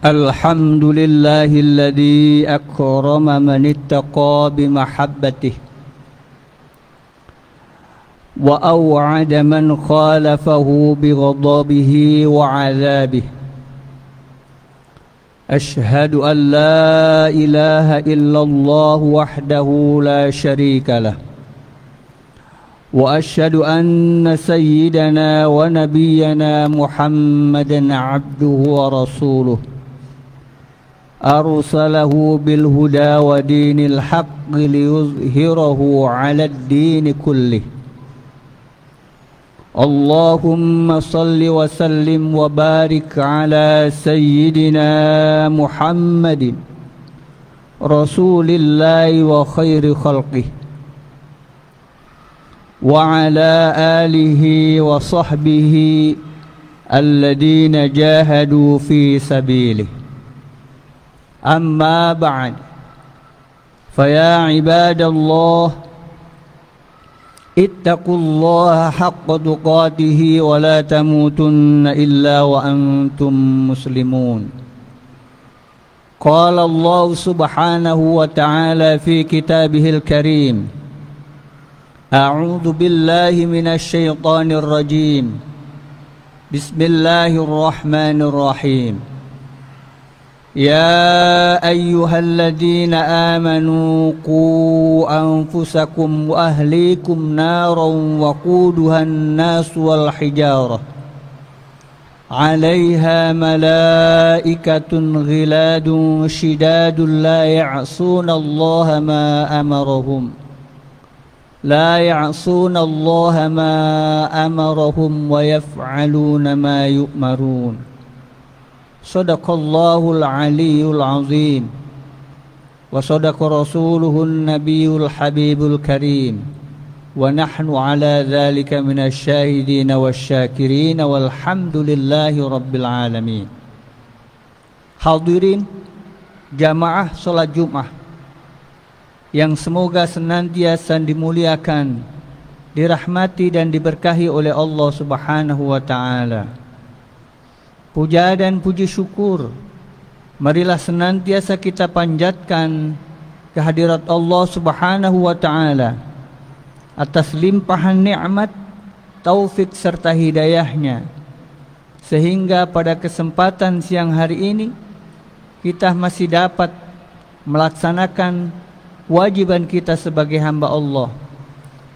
الحمد لله الذي أكرم من اتقى بمحبته وأوعد من خالفه بغضبه وعذابه. أشهد أن لا إله إلا الله وحده لا شريك له، وأشهد أن سيدنا ونبينا محمدا عبده ورسوله أرسله بالهدى ودين الحق ليظهره على الدين كله. اللهم صل وسلم وبارك على سيدنا محمد رسول الله وخير خلقه وعلى آله وصحبه الذين جاهدوا في سبيله. أما بعد، فيا عباد الله اتقوا الله حق تقاته ولا تموتن إلا وأنتم مسلمون. قال الله سبحانه وتعالى في كتابه الكريم: أعوذ بالله من الشيطان الرجيم، بسم الله الرحمن الرحيم. يا أيها الذين آمنوا قوا أنفسكم وأهليكم نارا وقودها الناس والحجارة عليها ملائكة غلاد شداد لا يعصون الله ما أمرهم ويفعلون ما يؤمرون. Sadaqallahul aliyyul azim wa sadaqa rasuluhun nabiyul habibul karim wa nahnu ala dhalika minasy syahidin wasyakirin walhamdulillahi rabbil alamin. Hadirin jamaah salat Jumat yang semoga senantiasa dimuliakan, dirahmati dan diberkahi oleh Allah Subhanahu wa taala. Puja dan puji syukur marilah senantiasa kita panjatkan kehadirat Allah Subhanahu wa taala atas limpahan nikmat, taufik serta hidayahnya, sehingga pada kesempatan siang hari ini kita masih dapat melaksanakan kewajiban kita sebagai hamba Allah,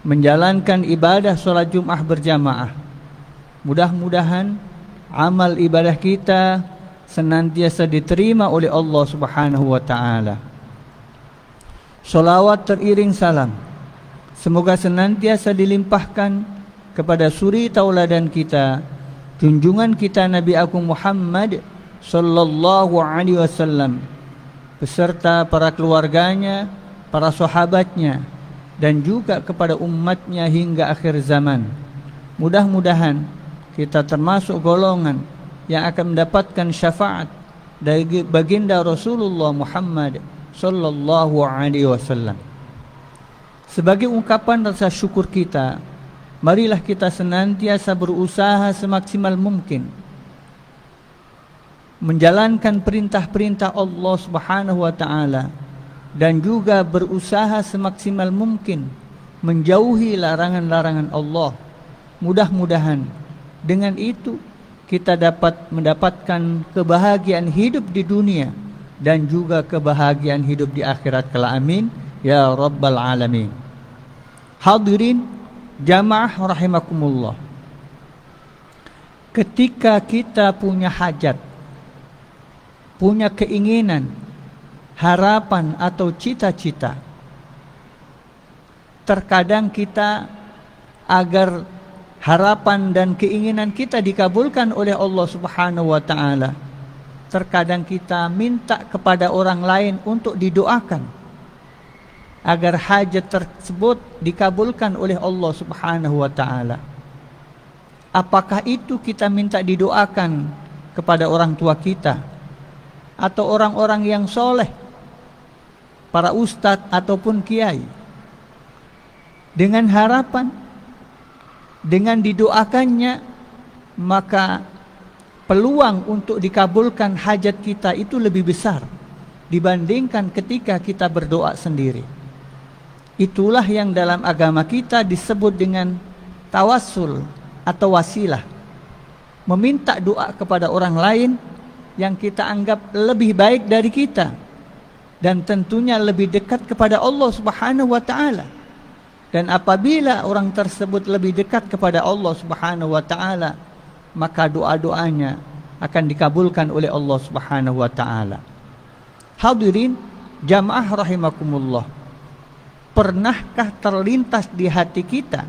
menjalankan ibadah sholat Jumat berjamaah. Mudah-mudahan amal ibadah kita senantiasa diterima oleh Allah Subhanahu wa taala. Salawat teriring salam semoga senantiasa dilimpahkan kepada suri tauladan kita, junjungan kita Nabi Agung Muhammad sallallahu alaihi wasallam beserta para keluarganya, para sahabatnya dan juga kepada umatnya hingga akhir zaman. Mudah-mudahan kita termasuk golongan yang akan mendapatkan syafaat dari baginda Rasulullah Muhammad sallallahu alaihi wasallam. Sebagai ungkapan rasa syukur kita, marilah kita senantiasa berusaha semaksimal mungkin menjalankan perintah-perintah Allah Subhanahu wa taala dan juga berusaha semaksimal mungkin menjauhi larangan-larangan Allah. Mudah-mudahan dengan itu kita dapat mendapatkan kebahagiaan hidup di dunia dan juga kebahagiaan hidup di akhirat kelak. Amin ya rabbal alamin. Hadirin jamaah rahimakumullah. Ketika kita punya hajat, punya keinginan, harapan atau cita-cita, terkadang kita agar harapan dan keinginan kita dikabulkan oleh Allah Subhanahu wa taala, terkadang kita minta kepada orang lain untuk didoakan agar hajat tersebut dikabulkan oleh Allah Subhanahu wa taala. Apakah itu kita minta didoakan kepada orang tua kita atau orang-orang yang soleh, para ustadz ataupun kiai, dengan harapan dengan didoakannya maka peluang untuk dikabulkan hajat kita itu lebih besar dibandingkan ketika kita berdoa sendiri. Itulah yang dalam agama kita disebut dengan tawassul atau wasilah. Meminta doa kepada orang lain yang kita anggap lebih baik dari kita dan tentunya lebih dekat kepada Allah Subhanahu wa taala. Dan apabila orang tersebut lebih dekat kepada Allah Subhanahu wa taala, maka doa-doanya akan dikabulkan oleh Allah Subhanahu wa taala. Hadirin jamaah rahimakumullah. Pernahkah terlintas di hati kita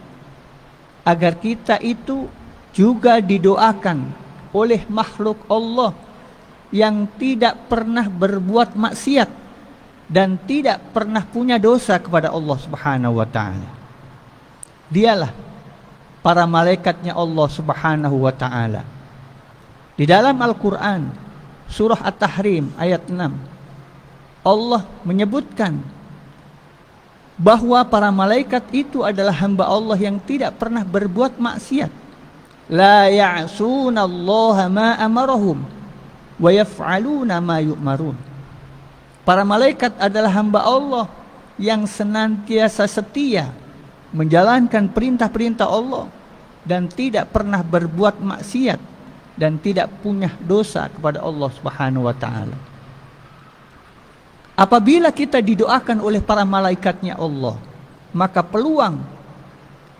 agar kita itu juga didoakan oleh makhluk Allah yang tidak pernah berbuat maksiat dan tidak pernah punya dosa kepada Allah Subhanahu wa taala? Dialah para malaikatnya Allah Subhanahu wa taala. Di dalam Al-Qur'an surah At-Tahrim ayat 6, Allah menyebutkan bahwa para malaikat itu adalah hamba Allah yang tidak pernah berbuat maksiat. La ya'sunallaha ma amarahum wa yaf'aluna ma yu'marun. Para malaikat adalah hamba Allah yang senantiasa setia menjalankan perintah-perintah Allah dan tidak pernah berbuat maksiat dan tidak punya dosa kepada Allah Subhanahu wa taala. Apabila kita didoakan oleh para malaikatnya Allah, maka peluang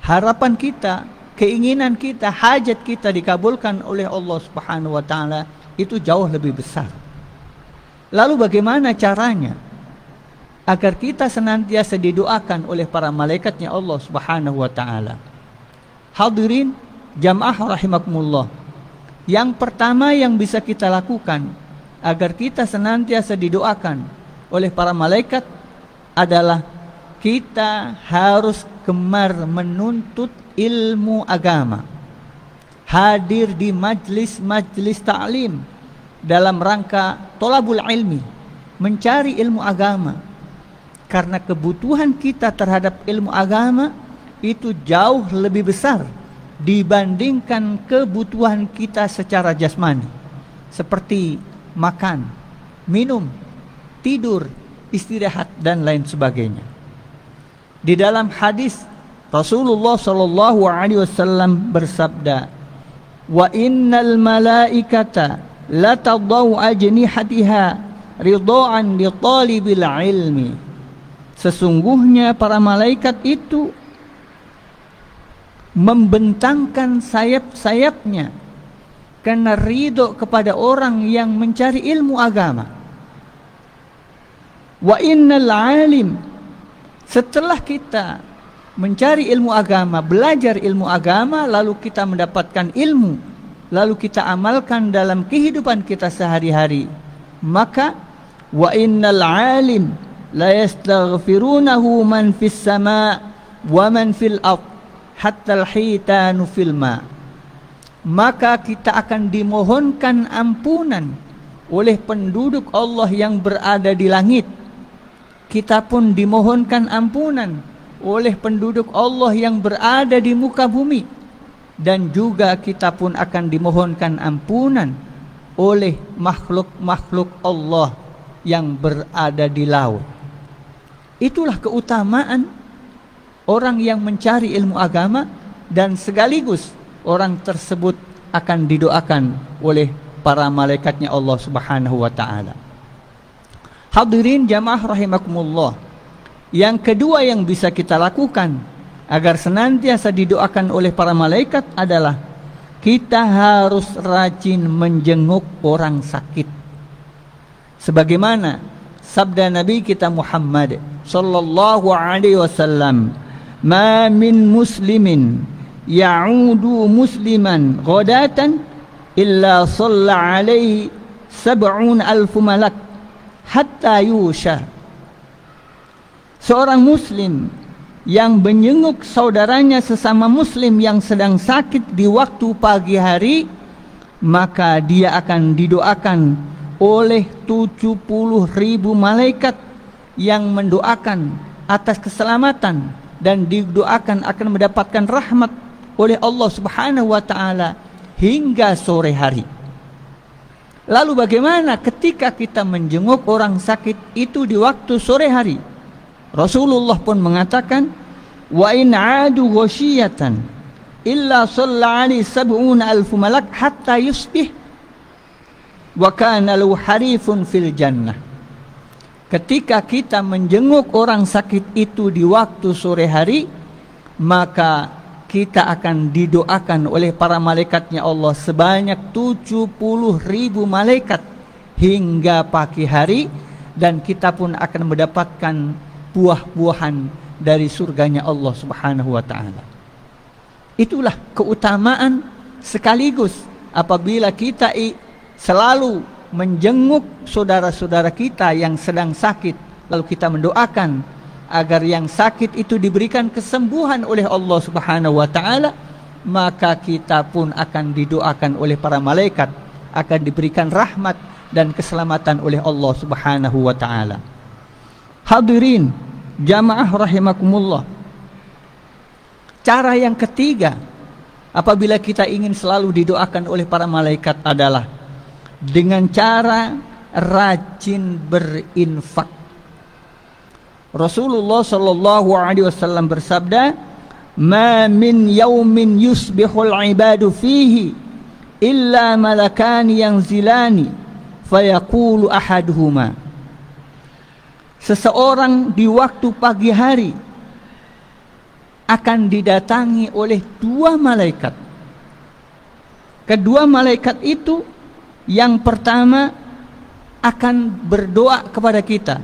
harapan kita, keinginan kita, hajat kita dikabulkan oleh Allah Subhanahu wa taala itu jauh lebih besar. Lalu bagaimana caranya agar kita senantiasa didoakan oleh para malaikatnya Allah Subhanahu wa taala? Hadirin jamaah rahimakumullah. Yang pertama yang bisa kita lakukan agar kita senantiasa didoakan oleh para malaikat adalah kita harus gemar menuntut ilmu agama, hadir di majlis-majlis ta'lim dalam rangka tolabul ilmi, mencari ilmu agama, karena kebutuhan kita terhadap ilmu agama itu jauh lebih besar dibandingkan kebutuhan kita secara jasmani, seperti makan, minum, tidur, istirahat dan lain sebagainya. Di dalam hadis Rasulullah sallallahu alaihi wasallam bersabda, "Wa innal malaikata la tadau ajnihatiha ridhaan li talibil ilmi." Sesungguhnya para malaikat itu membentangkan sayap-sayapnya karena ridho kepada orang yang mencari ilmu agama. Wa innal alim, setelah kita mencari ilmu agama, belajar ilmu agama, lalu kita mendapatkan ilmu, lalu kita amalkan dalam kehidupan kita sehari-hari, maka wa innal alim la yastaghfirunahu man fis sama' wa man fil ard hatta al-hitanu fil ma'. Maka kita akan dimohonkan ampunan oleh penduduk Allah yang berada di langit. Kita pun dimohonkan ampunan oleh penduduk Allah yang berada di muka bumi. Dan juga kita pun akan dimohonkan ampunan oleh makhluk-makhluk Allah yang berada di laut. Itulah keutamaan orang yang mencari ilmu agama, dan sekaligus orang tersebut akan didoakan oleh para malaikatnya Allah Subhanahu wa ta'ala. Hadirin jamaah rahimakumullah. Yang kedua yang bisa kita lakukan agar senantiasa didoakan oleh para malaikat adalah kita harus rajin menjenguk orang sakit. Sebagaimana sabda Nabi kita Muhammad sallallahu alaihi wasallam, "Ma min muslimin ya'udu musliman ghadatan illa shalla alaihi 70,000 malak hatta yusha." Seorang muslim yang menjenguk saudaranya sesama muslim yang sedang sakit di waktu pagi hari, maka dia akan didoakan oleh 70,000 malaikat yang mendoakan atas keselamatan dan didoakan akan mendapatkan rahmat oleh Allah Subhanahu wa ta'ala hingga sore hari. Lalu bagaimana ketika kita menjenguk orang sakit itu di waktu sore hari? Rasulullah pun mengatakan, wa in 'adu ghasyiyatan illa shalla 'alaihi 70,000 malak hatta yusbih wa kana lahu harifun fil jannah. Ketika kita menjenguk orang sakit itu di waktu sore hari, maka kita akan didoakan oleh para malaikatnya Allah sebanyak 70.000 malaikat hingga pagi hari, dan kita pun akan mendapatkan buah-buahan dari surganya Allah Subhanahu wa ta'ala. Itulah keutamaan sekaligus apabila kita selalu menjenguk saudara-saudara kita yang sedang sakit, lalu kita mendoakan agar yang sakit itu diberikan kesembuhan oleh Allah Subhanahu wa ta'ala, maka kita pun akan didoakan oleh para malaikat, akan diberikan rahmat dan keselamatan oleh Allah Subhanahu wa ta'ala. Hadirin jamaah rahimakumullah. Cara yang ketiga apabila kita ingin selalu didoakan oleh para malaikat adalah dengan cara rajin berinfak. Rasulullah sallallahu alaihi wasallam bersabda, "Ma min yaumin yusbihul ibadu fihi illa malakani yanzilani fayaqulu ahaduhuma." Seseorang di waktu pagi hari akan didatangi oleh dua malaikat. Kedua malaikat itu yang pertama akan berdoa kepada kita,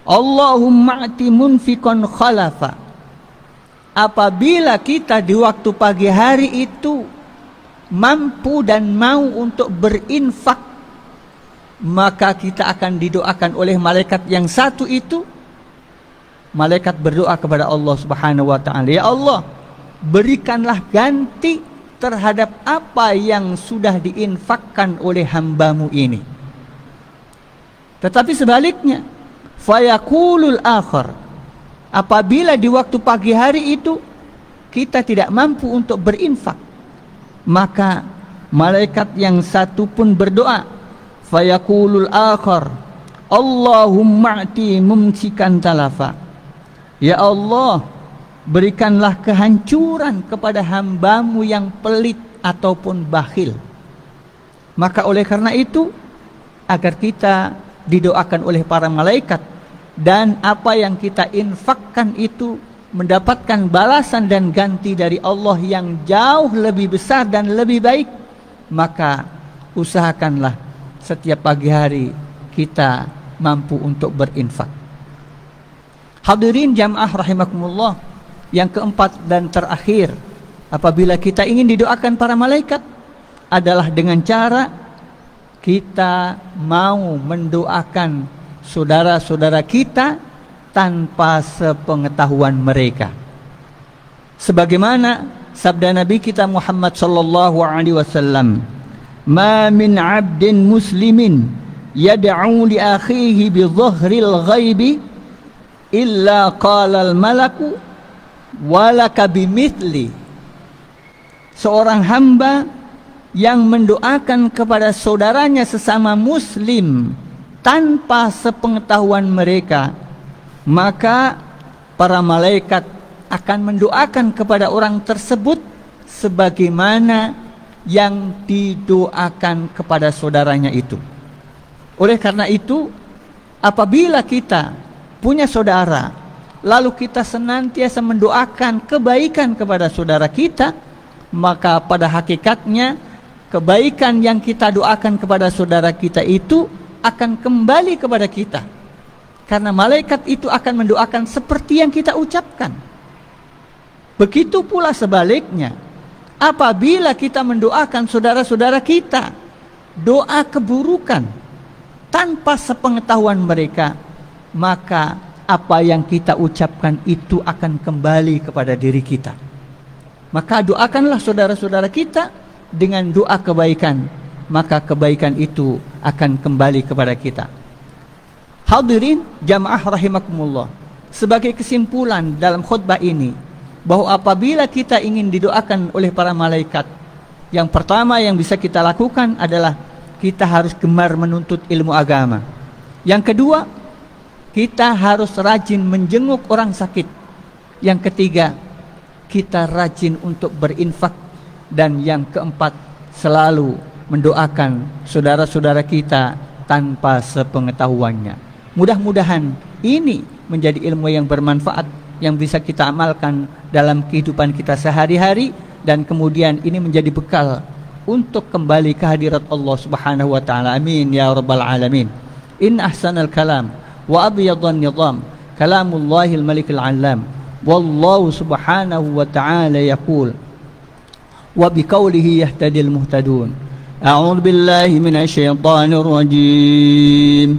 Allahumma ati munfiqan khalafa. Apabila kita di waktu pagi hari itu mampu dan mau untuk berinfak, maka kita akan didoakan oleh malaikat yang satu itu. Malaikat berdoa kepada Allah Subhanahu wa ta'ala, ya Allah, berikanlah ganti terhadap apa yang sudah diinfakkan oleh hambamu ini. Tetapi sebaliknya, fayaqulul akhar, apabila di waktu pagi hari itu kita tidak mampu untuk berinfak, maka malaikat yang satu pun berdoa, fayaqulul akhar, Allahumma ati mumsikan talafa. Ya Allah, berikanlah kehancuran kepada hambamu yang pelit ataupun bakhil. Maka oleh karena itu, agar kita didoakan oleh para malaikat dan apa yang kita infakkan itu mendapatkan balasan dan ganti dari Allah yang jauh lebih besar dan lebih baik, maka usahakanlah setiap pagi hari kita mampu untuk berinfak. Hadirin jamaah rahimakumullah, yang keempat dan terakhir apabila kita ingin didoakan para malaikat adalah dengan cara kita mau mendoakan saudara-saudara kita tanpa sepengetahuan mereka. Sebagaimana sabda Nabi kita Muhammad sallallahu alaihi wasallam, "Ma min 'abdin muslimin yad'u li akhihi bi dhahril ghaibi illa qala al malaku walaka bimithli." Seorang hamba yang mendoakan kepada saudaranya sesama muslim tanpa sepengetahuan mereka, maka para malaikat akan mendoakan kepada orang tersebut sebagaimana yang didoakan kepada saudaranya itu. Oleh karena itu, apabila kita punya saudara, lalu kita senantiasa mendoakan kebaikan kepada saudara kita, maka pada hakikatnya kebaikan yang kita doakan kepada saudara kita itu akan kembali kepada kita, karena malaikat itu akan mendoakan seperti yang kita ucapkan. Begitu pula sebaliknya, apabila kita mendoakan saudara-saudara kita doa keburukan tanpa sepengetahuan mereka, maka apa yang kita ucapkan itu akan kembali kepada diri kita. Maka doakanlah saudara-saudara kita dengan doa kebaikan, maka kebaikan itu akan kembali kepada kita. Hadirin jamaah rahimakumullah, sebagai kesimpulan dalam khutbah ini, bahwa apabila kita ingin didoakan oleh para malaikat, yang pertama yang bisa kita lakukan adalah kita harus gemar menuntut ilmu agama. Yang kedua, kita harus rajin menjenguk orang sakit. Yang ketiga, kita rajin untuk berinfak. Dan yang keempat, selalu mendoakan saudara-saudara kita tanpa sepengetahuannya. Mudah-mudahan ini menjadi ilmu yang bermanfaat yang bisa kita amalkan dalam kehidupan kita sehari-hari, dan kemudian ini menjadi bekal untuk kembali ke hadirat Allah Subhanahu wa taala. Amin ya rabbal alamin. In ahsanal kalam wa abyadan nizam kalamullahil malikil alam. Wallahu subhanahu wa ta'ala yaqul wa biqaulihi yahtadil muhtadun. A'udzu billahi minasy syaithanir rajim.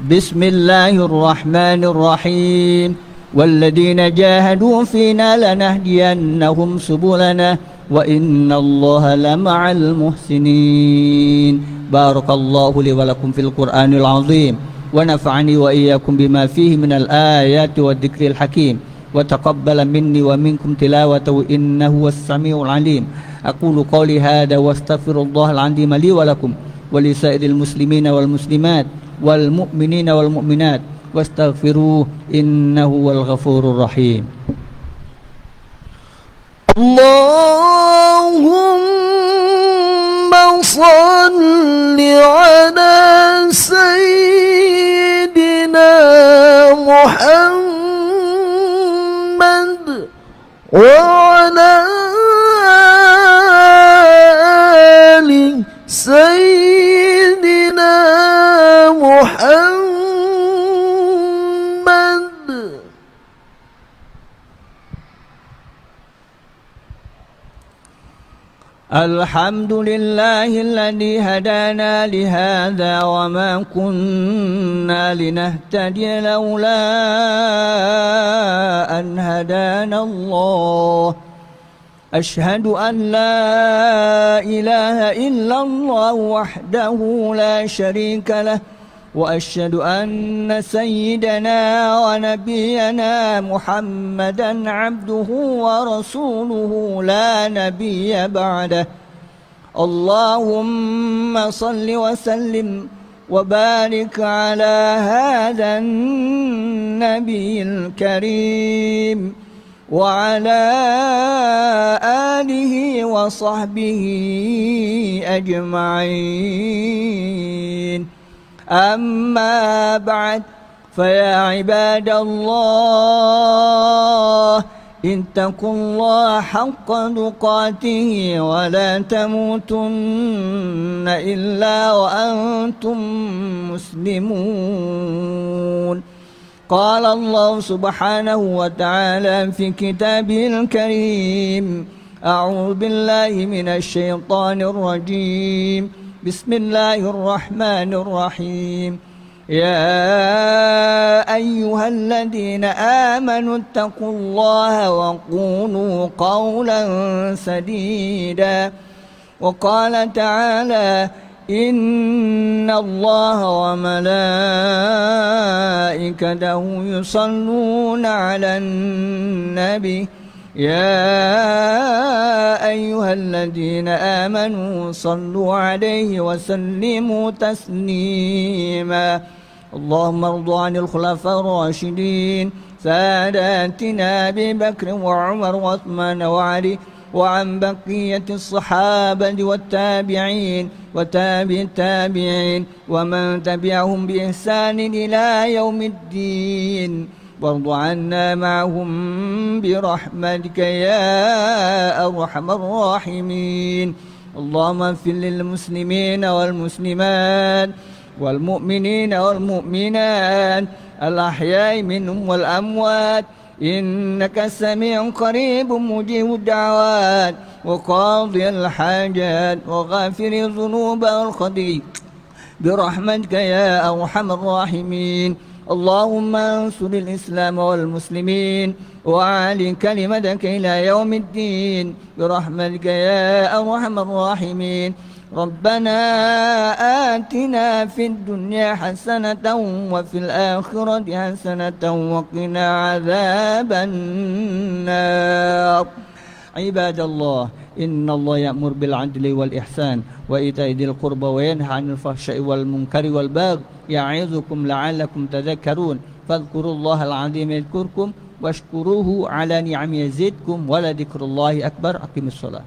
Bismillahirrahmanir rahim. والذين جاهدوا فينا لنهدينهم سبلنا وإن الله لمع المحسنين. بارك الله لي ولكم في القرآن العظيم ونفعني وإياكم بما فيه من الآيات والذكر الحكيم وتقبل مني ومنكم تلاوته إنه هو السميع العليم. أقول قولي هذا واستغفر الله العظيم لي ولكم ولسائر المسلمين والمسلمات والمؤمنين والمؤمنات واستغفروه إنه هو الغفور الرحيم. اللهم صل على سيدنا محمد وعلى آل سيدنا محمد. الحمد لله الذي هدانا لهذا وما كنا لنهتدي لولا أن هدانا الله. أشهد أن لا إله إلا الله وحده لا شريك له وأشهد أن سيدنا ونبينا محمدا عبده ورسوله لا نبي بعده. اللهم صل وسلم وبارك على هذا النبي الكريم وعلى آله وصحبه أجمعين. أما بعد فيا عباد الله اتقوا الله حق تقاته ولا تموتن إلا وأنتم مسلمون. قال الله سبحانه وتعالى في كتابه الكريم أعوذ بالله من الشيطان الرجيم بسم الله الرحمن الرحيم. يا أيها الذين آمنوا اتقوا الله وقولوا قولا سديدا. وقال تعالى إن الله وملائكته يصلون على النبي يا أيها الذين آمنوا صلوا عليه وسلموا تسليما. اللهم ارض عن الخلفاء الراشدين ساداتنا أبي بكر وعمر وعثمان وعلي وعن بقية الصحابة والتابعين وتابع التابعين ومن تبعهم بإحسان إلى يوم الدين. وارض عنا معهم برحمتك يا أرحم الراحمين. اللهم اغفر للمسلمين والمسلمات والمؤمنين والمؤمنات الأحياء منهم والأموات إنك سميع قريب مجيب الدعوات وقاضي الحاجات وغافر الذنوب والخطيئات برحمتك يا أرحم الراحمين. اللهم انصر الإسلام والمسلمين وأعلِ كلمتك إلى يوم الدين برحمتك يا أرحم الراحمين. ربنا آتنا في الدنيا حسنة وفي الآخرة حسنة وقنا عذاب النار. عباد الله إن الله يأمر بالعدل والإحسان وإيتاء ذي القربى وينهى عن الفحشاء والمنكر والبغي يعظكم لعلكم تذكرون فاذكروا الله العظيم يذكركم واشكروه على نعمه يزدكم ولذكر الله أكبر. أقم الصلاة.